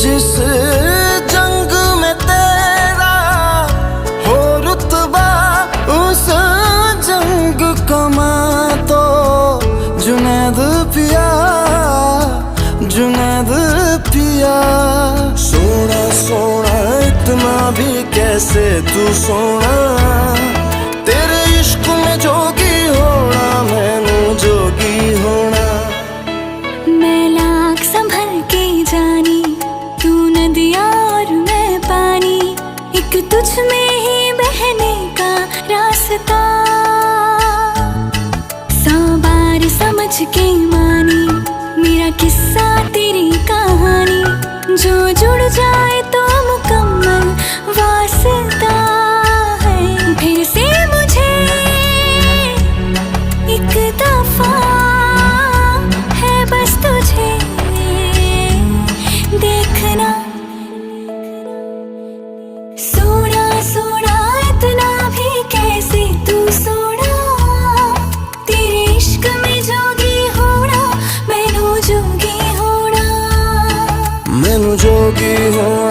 जिस जंग में तेरा हो रुतबा, उस जंग कमा तो जुनैद पिया, जुनैद पिया। सोना सोना इतना भी कैसे तू सोना, तेरे इश्क में जोगी होना, मैनू जोगी होना। मैं लाख संभल के जानी, तू नदिया और मैं पानी, एक तुझ में ही बहने का रास्ता। 100 बार समझ के मानी मेरा किस्सा तेरी कहानी, जो जुड़ जाए तो मुकम्मल वास्ता है। फिर से मुझे एक दफा है बस तुझे देखना। सोना सोना इतना भी कैसे तू सोना, तेरे इश्क में जोगी होना, मैनू जोगी होना, मैनू जोगी होना।